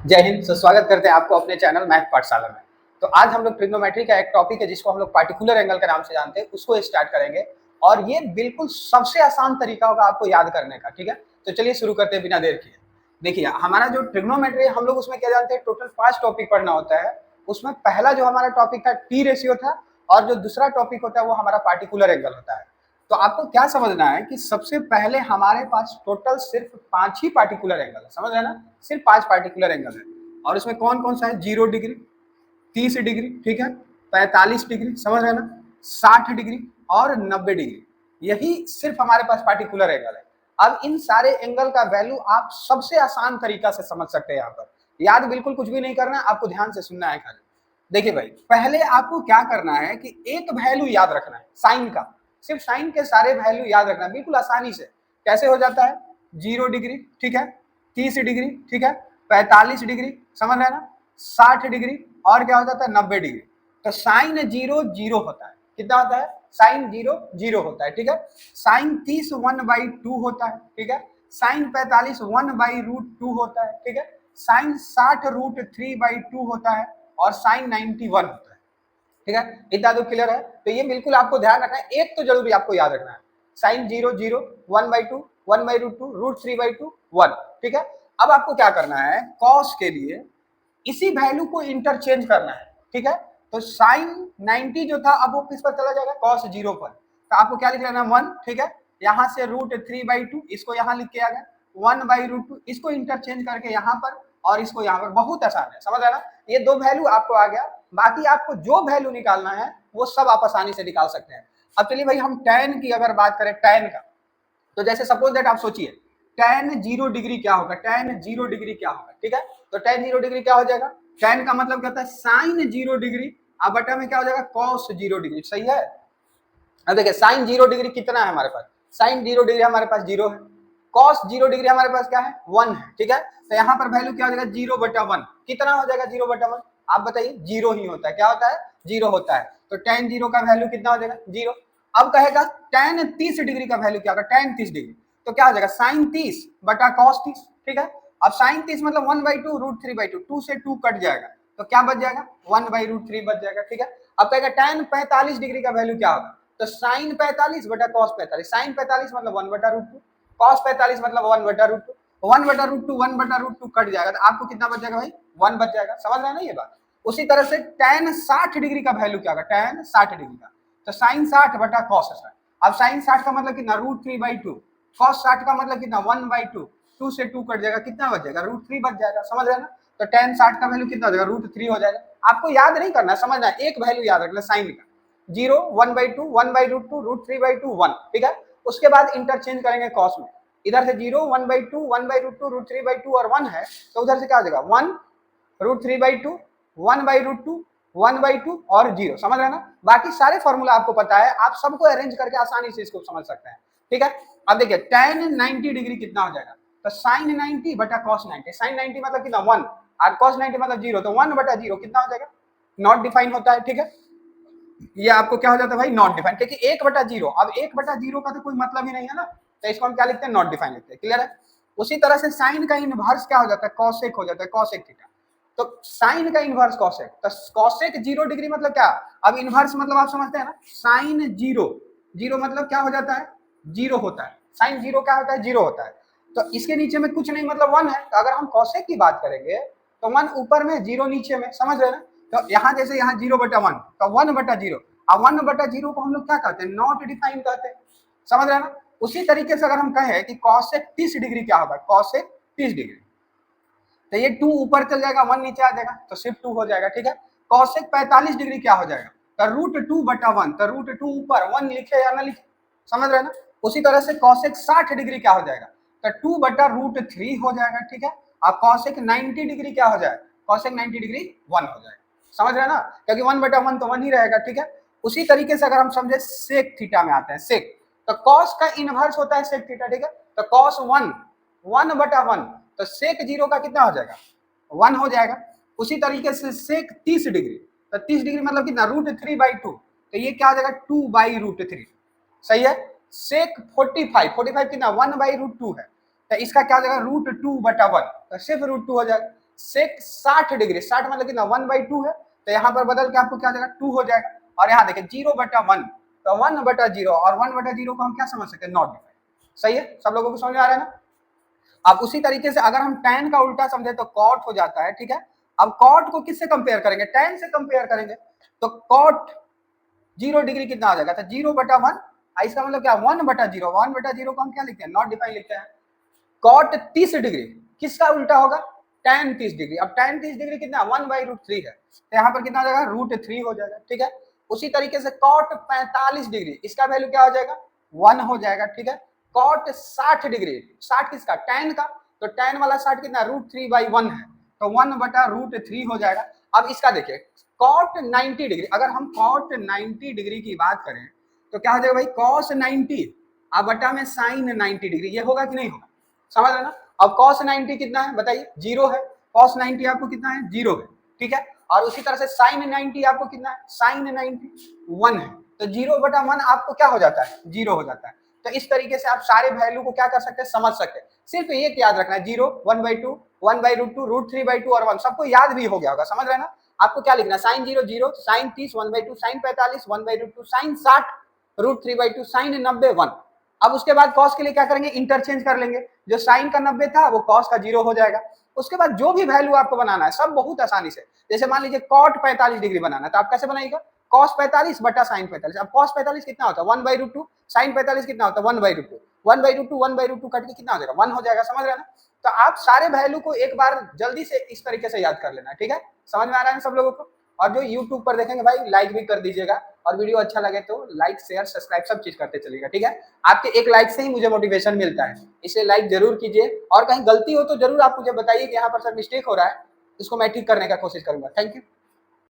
जय हिंद। स्वागत करते हैं आपको अपने चैनल मैथ पाठशाला में। तो आज हम लोग ट्रिग्नोमेट्री का एक टॉपिक है जिसको हम लोग पार्टिकुलर एंगल के नाम से जानते हैं, उसको स्टार्ट करेंगे। और ये बिल्कुल सबसे आसान तरीका होगा आपको याद करने का। ठीक है, तो चलिए शुरू करते हैं बिना देर किए। देखिए, हमारा जो ट्रिग्नोमेट्री हम लोग उसमें क्या जानते हैं, टोटल 5 टॉपिक पढ़ना होता है। उसमें पहला जो हमारा टॉपिक था टी रेशियो था, और जो दूसरा टॉपिक होता है वो हमारा पार्टिकुलर एंगल होता है। तो आपको क्या समझना है कि सबसे पहले हमारे पास टोटल सिर्फ 5 ही पार्टिकुलर एंगल है। समझ रहे ना, सिर्फ 5 पार्टिकुलर एंगल है। और इसमें कौन कौन सा है, 0 डिग्री, 30 डिग्री, ठीक है, 45 डिग्री, समझ रहे ना, 60 डिग्री और 90 डिग्री। यही सिर्फ हमारे पास पार्टिकुलर एंगल है। अब इन सारे एंगल का वैल्यू आप सबसे आसान तरीका से समझ सकते हैं। यहाँ पर याद बिल्कुल कुछ भी नहीं करना है, आपको ध्यान से सुनना है खाली। देखिए भाई, पहले आपको क्या करना है कि एक वैल्यू याद रखना है साइन का। सिर्फ साइन के सारे वैल्यू याद रखना है बिल्कुल आसानी से। कैसे हो जाता है, 0 डिग्री, ठीक है, 30 डिग्री, ठीक है, 45 डिग्री, समझ रहे ना, 60 डिग्री, और क्या हो जाता है 90 डिग्री। तो साइन 0 0 होता है। कितना होता है, साइन 0 0 होता है, ठीक है। साइन 30 1/2 होता है, ठीक है। साइन 45 1/√2 होता है, ठीक है। साइन 60 √3/2 होता है, और साइन 91 होता है, ठीक है। इतना तो क्लियर है। तो ये बिल्कुल आपको ध्यान रखना है, एक तो जरूरी आपको याद रखना है, साइन 0 0 1/2 1/√2 √3/2 1, ठीक है। अब आपको क्या करना है, कॉस के लिए इसी वैल्यू को इंटरचेंज करना है, ठीक है। तो साइन 90 जो था अब वो किस पर चला जाएगा, कॉस 0 पर। तो आपको क्या लिख लेना, 1, ठीक है। यहाँ से √3/2 इसको यहाँ लिख के आ गया, 1/√2 इसको इंटरचेंज करके यहाँ पर, और इसको यहाँ पर। बहुत आसान है, समझ आना। ये दो वैल्यू आपको आ गया। बाकी आपको जो वैल्यू निकालना है वो सब आप आसानी से निकाल सकते हैं। अब चलिए भाई, हम tan की अगर बात करें, tan का, तो जैसे सपोज दैट आप सोचिए tan 0 डिग्री क्या होगा, tan 0 डिग्री क्या होगा, ठीक है। तो tan 0 डिग्री क्या हो जाएगा, tan का मतलब क्या होता है, साइन 0 डिग्री, अब बटा में क्या हो जाएगा, cos 0 डिग्री, सही है। अब देखिए, साइन 0 डिग्री कितना है हमारे पास, साइन 0 डिग्री हमारे पास 0 है, cos 0 डिग्री हमारे पास क्या है, 1 है, ठीक है। तो यहाँ पर वैल्यू क्या हो जाएगा, 0/1। कितना हो जाएगा 0/1, आप बताइए। 0 ही होता है, क्या होता है, 0 होता है। तो tan 0 का वैल्यू कितना हो जाएगा, 0। अब कहेगा tan 30 डिग्री का वैल्यू क्या होगा, tan 30 डिग्री, तो क्या हो जाएगा, साइन 30 बटा cos 30, ठीक है। अब साइन 30 मतलब 1/2 √3/2, 2 से 2 कट जाएगा, तो क्या बच जाएगा, 1/√3 बच जाएगा, ठीक है। अब कहेगा tan 45 डिग्री का वैल्यू क्या होगा, तो साइन 45 बटा cos 45, साइन 45 मतलब 1/√2, cos 45 मतलब 1/√2, 1/√2 1/√2 कट जाएगा, तो आपको कितना बच जाएगा भाई, 1 बच जाएगा। समझ रहे हैं ना ये बात। उसी तरह से tan 60 डिग्री का वैल्यू क्या होगा, tan 60 डिग्री का, तो साइन 60 बटा cos 60। अब साइन 60 का मतलब कितना, √3/2, cos 60 का मतलब कितना, 1/2, 2 से 2 कट जाएगा, कितना बच जाएगा, √3 बच जाएगा। समझ रहे हैं ना। तो tan 60 का वैल्यू कितना हो जाएगा, √3 हो जाएगा। आपको याद नहीं करना, समझना है, एक वैल्यू याद रखना साइन का, 0 1/2 1/√2 √3/2 1, ठीक है। उसके बाद इंटरचेंज करेंगे कॉस में, इधर से 0 1/2 1/√2 √3/2 और 1 है, तो उधर से क्या हो जाएगा, 1 √3/2 1/√2 1/2 और 0। समझ रहे हैं ना। बाकी सारे फॉर्मूला आपको पता है, आप सबको अरेंज करके आसानी से इसको समझ सकते हैं, ठीक है। अब देखिए tan 90 डिग्री कितना हो जाएगा, तो साइन 90 बटा cos 90, साइन 90 मतलब कितना 1, और cos 90 मतलब 0, तो 1/0 कितना हो जाएगा, नॉट डिफाइन होता है, ठीक है। ये आपको क्या हो जाता है भाई, नॉट डिफाइन, क्योंकि 1/0, अब 1/0 का तो कोई मतलब ही नहीं है ना, तो इसको हम क्या लिखते हैं, नॉट डिफाइन लिखते हैं, क्लियर है। उसी तरह से साइन का इनवर्स क्या हो जाता है, कॉसेक हो जाता है, कॉसेक थीटा। तो साइन का इनवर्स कॉसेक, तो कॉसेक 0 डिग्री मतलब क्या, अब इनवर्स मतलब आप समझते हैं ना, साइन 0 0 मतलब क्या हो जाता है, 0 होता है, साइन 0 क्या होता है, 0 होता है। तो इसके नीचे में कुछ नहीं मतलब 1 है, तो अगर हम कॉसेक की बात करेंगे तो 1 ऊपर में 0 नीचे में, समझ रहे हैं ना। तो यहाँ जैसे यहाँ 0/1, तो 1/0, अब 1/0 को हम लोग क्या कहते हैं, नॉट डिफाइन कहते हैं, समझ रहे हैं ना। उसी तरीके से अगर हम कहें कि कॉसेक 30 डिग्री क्या होगा, कॉसेक 30 डिग्री, तो ये 2 ऊपर चल जाएगा, 1 नीचे आ जाएगा, तो सिर्फ 2 हो जाएगा, ठीक है। कॉसेक 45 डिग्री क्या हो जाएगा, तो √2/1, तो √2 ऊपर, 1 लिखे या ना लिखे, समझ रहे हैं ना। उसी तरह से कॉसेक 60 डिग्री क्या हो जाएगा, तो 2/√3 हो जाएगा, ठीक है। अब कॉसेक 90 डिग्री क्या हो जाएगा, कॉसेक 90 डिग्री 1 हो जाएगा, समझ रहे हैं ना, क्योंकि 1/1 तो 1 ही रहेगा, ठीक है। उसी तरीके से अगर हम समझे सेक थीटा में आते हैं, सेक, तो कॉस का इनवर्स होता है सेक थीटा, ठीक है। तो कॉस 1 1/1, तो सेक 0 का कितना हो जाएगा, 1 हो जाएगा। उसी तरीके से सेक 30 डिग्री, तो 30 डिग्री मतलब कितना, √3/2, तो ये क्या हो जाएगा, 2/√3, सही है। सेक 45 कितना, 1/√2 है, तो इसका क्या हो जाएगा, √2/1, तो सिर्फ √2 हो जाएगा। सेक 60 डिग्री, 60 मतलब कितना 1/2 है, तो यहाँ पर बदल के आपको क्या जाएगा 2 हो जाएगा। और यहाँ देखिए 0/1, तो 1/0 और 1/0 को हम क्या समझ सकते हैं, नॉट डिफाइंड। सही है, सब लोगों को समझ में आ रहा है ना। अब उसी तरीके से अगर हम tan का उल्टा समझे तो cot हो जाता है, ठीक है। अब cot को किससे कंपेयर करेंगे, tan से कंपेयर करेंगे, तो cot 0 डिग्री कितना आ जाएगा, तो 0/1, इसका मतलब क्या 1/0, 1/0 को हम क्या लिखते हैं, नॉट डिफाइंड लिखते हैं। cot 30 डिग्री किसका उल्टा होगा, tan 30 डिग्री। अब tan 30 डिग्री कितना 1/√3 है, तो यहाँ पर कितना आ जाएगा √3 हो जाएगा, ठीक है। उसी तरीके से cot 45 डिग्री, इसका वैल्यू क्या हो जाएगा 1 हो जाएगा, ठीक है। cot 60 डिग्री, 60 किसका, tan का, तो tan वाला 60 कितना √3/1 है, तो 1/√3 हो जाएगा। अब इसका देखिए cot 90 डिग्री, अगर हम cot 90 डिग्री की बात करें तो क्या हो जाएगा भाई, cos 90 अब बटा में sin 90 डिग्री, ये होगा कि नहीं होगा, समझ रहे ना। अब cos 90 कितना है बताइए, 0 है, cos 90 आपको कितना है 0 है, ठीक है। और उसी तरह से sin 90 आपको कितना है, sin 90 1 है, तो 0/1 आपको क्या हो जाता है 0 हो जाता है। तो इस तरीके से आप सारे वैल्यू को क्या कर सकते हैं, समझ सकते हैं। सिर्फ ये याद रखना है 0, 1/2, 1/√2, √3/2 और 1 सबको याद भी हो गया होगा, समझ रहे ना। आपको क्या लिखना है, sin 0 0, sin 30 1/2, sin 45 1/√2, sin 60 √3/2, sin 90 1। अब उसके बाद cos के लिए क्या करेंगे, इंटरचेंज कर लेंगे, जो sin का 90 था वो cos का 0 हो जाएगा। उसके बाद जो भी वैल्यू आपको बनाना है सब बहुत आसानी से, जैसे मान लीजिए cot 45 डिग्री बनाना है तो आप कैसे बनाइएगा, cos 45 बटा sin 45। अब cos 45 कितना होता है 1/√2, sin 45 कितना होता है 1/√2, 1/√2 1/√2 कट के कितना हो जाएगा 1 हो जाएगा, समझ रहे हैं ना। तो आप सारे वैल्यू को एक बार जल्दी से इस तरीके से याद कर लेना, ठीक है। समझ में आ रहा है सब लोगों को। और जो YouTube पर देखेंगे भाई लाइक भी कर दीजिएगा, और वीडियो अच्छा लगे तो लाइक शेयर सब्सक्राइब सब चीज करते चलिएगा, ठीक है। आपके एक लाइक से ही मुझे मोटिवेशन मिलता है, इसलिए लाइक जरूर कीजिए, और कहीं गलती हो तो जरूर आप मुझे बताइए कि यहाँ पर सर मिस्टेक हो रहा है, इसको मैं ठीक करने का कोशिश करूंगा। Thank you.